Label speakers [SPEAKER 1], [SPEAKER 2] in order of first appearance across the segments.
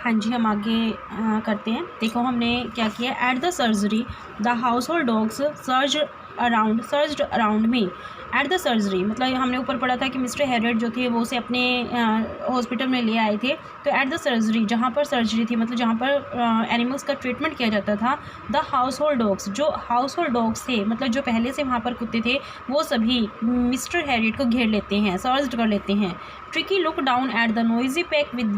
[SPEAKER 1] हाँ जी, हम आगे करते हैं। देखो हमने क्या किया, at the surgery the house hold dogs surged around me. At the surgery मतलब हमने ऊपर पढ़ा था कि मिस्टर हैरियट जो थे वो उसे अपने हॉस्पिटल में ले आए थे। तो एट द सर्जरी, जहाँ पर सर्जरी थी मतलब जहाँ पर एनिमल्स का ट्रीटमेंट किया जाता था, द हाउस होल्ड डॉग्स, जो हाउस होल्ड डॉग्स थे मतलब जो पहले से वहाँ पर कुत्ते थे, वो सभी मिस्टर हैरियट को घेर लेते हैं, सर्ज्ड कर लेते हैं। Tricky look down at the noisy pack with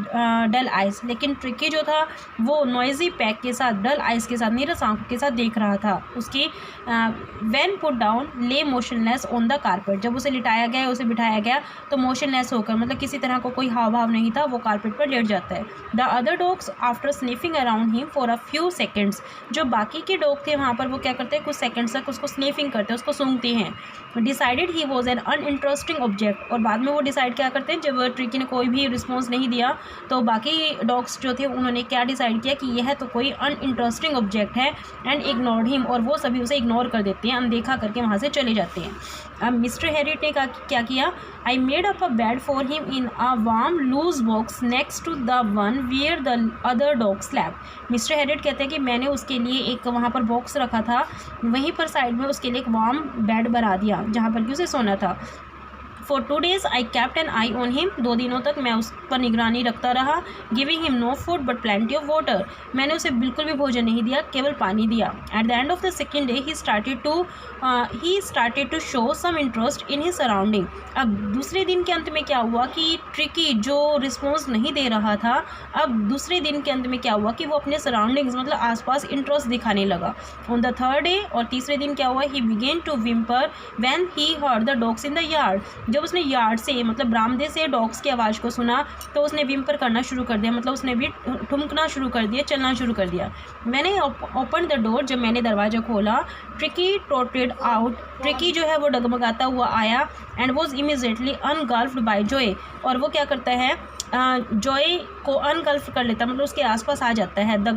[SPEAKER 1] dull eyes, लेकिन ट्रिकी जो था वो नॉइजी पैक के साथ, डल आइज के साथ, नीरस आंखों के साथ देख रहा था। उसकी व्हेन पुट डाउन ले मोशनलेस ऑन द कारपेट, जब उसे लिटाया गया, उसे बिठाया गया तो मोशनलेस होकर मतलब किसी तरह को कोई हाव भाव नहीं था, वो कारपेट पर लेट जाता है। The other dogs after sniffing around him for a few seconds, जो बाकी के डॉग थे वहाँ पर वो क्या करते हैं, कुछ सेकेंड्स तक उसको स्निफिंग करते हैं, उसको सूंघते हैं। Decided he was an uninteresting object, और बाद में वो डिसाइड क्या करते हैं, जब ट्रिकी ने कोई भी रिस्पॉन्स नहीं दिया तो बाकी डॉग्स जो थे उन्होंने क्या डिसाइड किया कि यह तो कोई अनइंटरेस्टिंग ऑब्जेक्ट है, एंड इग्नोर्ड हिम, और वो सभी उसे इग्नोर कर देते हैं, अनदेखा करके वहाँ से चले जाते हैं। अब मिस्टर हैरियट ने क्या किया, I made up a bed for him in a warm loose box next to the one where the other dog slept. Mister Herriot कहते हैं कि मैंने उसके लिए एक वहाँ पर बॉक्स रखा था, वहीं पर साइड में उसके लिए एक वार्म बेड बना दिया जहाँ पर कि उसे सोना था। For 2 days I kept an eye on him, 2 दिनों तक मैं उस पर निगरानी रखता रहा। Giving him no food but plenty of water, मैंने उसे बिल्कुल भी भोजन नहीं दिया, केवल पानी दिया। At the end of the second day he started to show some interest in his surrounding. अब दूसरे दिन के अंत में क्या हुआ कि ट्रिकी जो रिस्पॉन्स नहीं दे रहा था, अब दूसरे दिन के अंत में क्या हुआ कि वो अपने सराउंडिंग्स मतलब आसपास इंटरेस्ट दिखाने लगा। ऑन द थर्ड डे, और तीसरे दिन क्या हुआ, he began to whimper when he heard the dogs in the yard, जब उसने यार्ड से मतलब बरामदे से डॉग्स की आवाज़ को सुना तो उसने विम्पर करना शुरू कर दिया, मतलब उसने भी ठुमकना शुरू कर दिया, चलना शुरू कर दिया। मैंने ओपन द डोर, जब मैंने दरवाज़ा खोला, ट्रिकी टोटेड आउट, ट्रिकी जो है वो डगमगाता हुआ आया, and was immediately engulfed by joy, और वो क्या करता है, जॉय को अनगल्फ कर लेता, मतलब उसके आसपास आ जाता है। The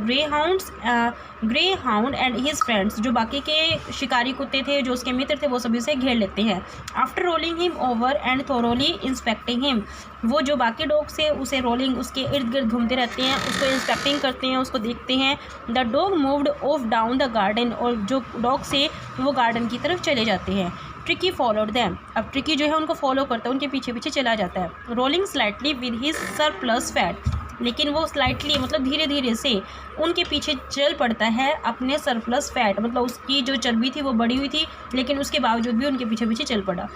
[SPEAKER 1] grey hound and his friends, जो बाकी के शिकारी कुत्ते थे जो उसके मित्र थे वो सभी उसे घेर लेते हैं। After rolling him over and thoroughly inspecting him, वो जो बाकी डॉग से उसे रोलिंग उसके इर्द गिर्द घूमते रहते हैं, उसको इंस्पेक्टिंग करते हैं, उसको देखते हैं। The dog moved of down the garden, और जो डॉग से वो गार्डन की तरफ चले जाते हैं। ट्रिकी फॉलोड दैम, अब ट्रिकी जो है उनको फॉलो करता है, उनके पीछे पीछे चला जाता है। Rolling slightly with his surplus fat, लेकिन वो स्लाइटली मतलब धीरे धीरे से उनके पीछे चल पड़ता है अपने सरप्लस फैट, मतलब उसकी जो चर्बी थी वो बढ़ी हुई थी, लेकिन उसके बावजूद भी उनके पीछे पीछे चल पड़ा।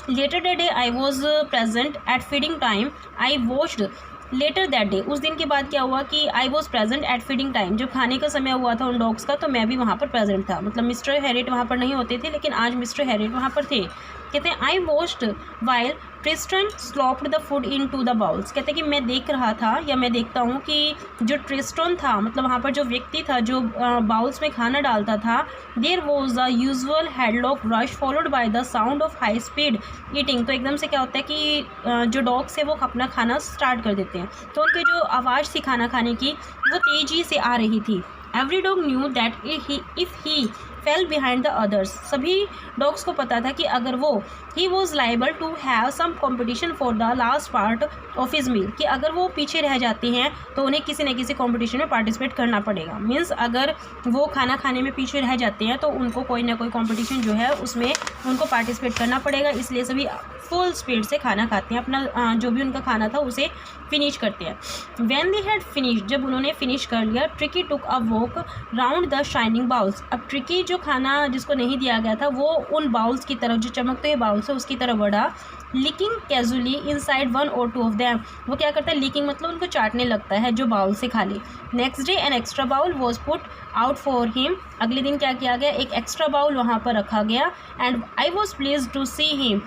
[SPEAKER 1] Later that day I was present at feeding time, I watched later that day, उस दिन के बाद क्या हुआ कि I was present at feeding time, जब खाने का समय हुआ था उन डॉग्स का तो मैं भी वहाँ पर प्रेजेंट था, मतलब मिस्टर हैरियट वहाँ पर नहीं होते थे लेकिन आज मिस्टर हैरियट वहाँ पर थे। कहते हैं I watched while Tristan slopped the food into the bowls, कहते हैं कि मैं देख रहा था या मैं देखता हूँ कि जो ट्रिस्टन था मतलब वहाँ पर जो व्यक्ति था जो बाउल्स में खाना डालता था, there was the usual headlock rush followed by the sound of high speed eating, तो एकदम से क्या होता है कि जो डॉग्स है वो अपना खाना स्टार्ट कर देते हैं, तो उनकी जो आवाज़ थी खाना खाने की वो तेज़ी से आ रही थी। Every dog knew that if he fell behind the others, सभी डॉग्स को पता था कि अगर वो he was liable to have some competition for the last part of his meal, कि अगर वो पीछे रह जाते हैं तो उन्हें किसी न किसी कॉम्पिटिशन में पार्टिसिपेट करना पड़ेगा। मीन्स अगर वो खाना खाने में पीछे रह जाते हैं तो उनको कोई ना कोई कॉम्पिटिशन जो है उसमें उनको पार्टिसिपेट करना पड़ेगा, इसलिए सभी फुल स्पीड से खाना खाते हैं, अपना जो भी उनका खाना था उसे फिनिश करते हैं। व्हेन दे हैड फिनिश, जब उन्होंने फिनिश कर लिया, tricky took a walk round the shining bowls, अब ट्रिकी जो खाना जिसको नहीं दिया गया था वो उन बाउल्स की तरफ, जो चमकते हुए बाउल्स है उसकी तरफ बढ़ा। Leaking casually inside 1 or 2 of them, वो क्या करता है, लीकिंग मतलब उनको चाटने लगता है जो बाउल से खा ले। Next day an extra bowl was put out for him, अगले दिन क्या किया गया, एक एक्स्ट्रा बाउल वहाँ पर रखा गया। And I was pleased to see him,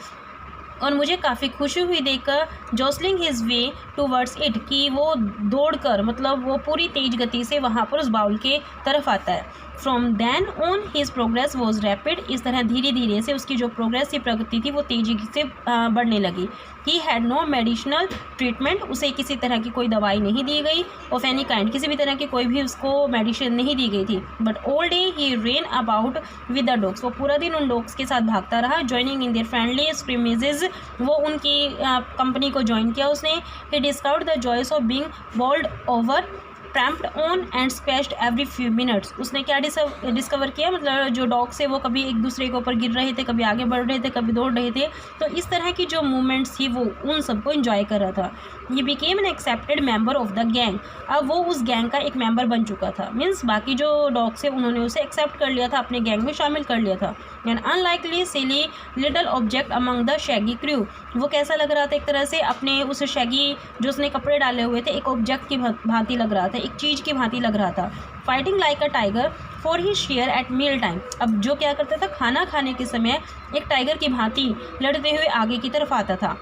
[SPEAKER 1] और मुझे काफ़ी खुशी हुई देखकर jostling his way towards it, कि वो दौड़कर मतलब वो पूरी तेज गति से वहाँ पर उस बाउल के तरफ आता है। From then on his progress was rapid. इस तरह धीरे धीरे से उसकी जो प्रोग्रेस थी, प्रगति थी, वो तेज़ी से बढ़ने लगी। He had no medicinal treatment, उसे किसी तरह की कोई दवाई नहीं दी गई। ऑफ एनी काइंड, किसी भी तरह की कोई भी उसको मेडिसिन नहीं दी गई थी। But all day he ran about with the dogs, वो पूरा दिन उन डॉग्स के साथ भागता रहा। Joining in their friendly scrimmages, वो उनकी कंपनी को ज्वाइन किया उसने। He discovered the joys of being bowled over, trampled on and scratched every few minutes. उसने क्या डिस्कवर किया, मतलब जो डॉग्स है वो कभी एक दूसरे के ऊपर गिर रहे थे, कभी आगे बढ़ रहे थे, कभी दौड़ रहे थे, तो इस तरह की जो मूवमेंट्स थी वो उन सबको इन्जॉय कर रहा था। ये became an accepted member of the gang, अब वो उस गैंग का एक मेंबर बन चुका था। मीन्स बाकी जो डॉग्स है उन्होंने उसे एक्सेप्ट कर लिया था, अपने गैंग में शामिल कर लिया था। And unlikely silly little object among the Shaggy crew, वो कैसा लग रहा था, एक तरह से अपने उस शैगी जो उसने कपड़े डाले हुए थे, एक ऑब्जेक्ट की भांति लग रहा था, एक चीज़ की भांति लग रहा था। Fighting like a tiger for he share at meal time, अब जो क्या करता था, खाना खाने के समय एक टाइगर की भांति लड़ते हुए आगे की तरफ आता था।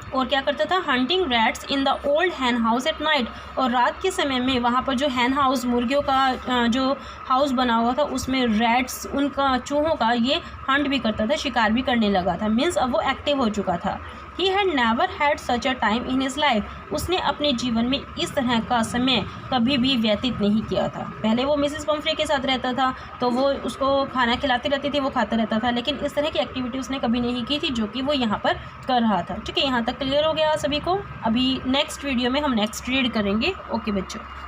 [SPEAKER 1] और क्या करता था, hunting rats in the old hen house at night, और रात के समय में वहाँ पर जो हैन हाउस, मुर्गियों का जो हाउस बना हुआ था, उसमें रैट्स, उनका चूहों का ये हंट भी करता था, शिकार भी करने लगा था। मीन्स अब वो एक्टिव हो चुका था। He had never had such a time in his life, उसने अपने जीवन में इस तरह का समय कभी भी व्यतीत नहीं किया था। पहले वो मिसेस पम्फ्रे के साथ रहता था, तो वो उसको खाना खिलाते रहती थी, वो खाता रहता था, लेकिन इस तरह की एक्टिविटी उसने कभी नहीं की थी जो कि वो यहाँ पर कर रहा था। ठीक है, यहाँ तक क्लियर हो गया सभी को। अभी नेक्स्ट वीडियो में हम नेक्स्ट रीड करेंगे। ओके बच्चों।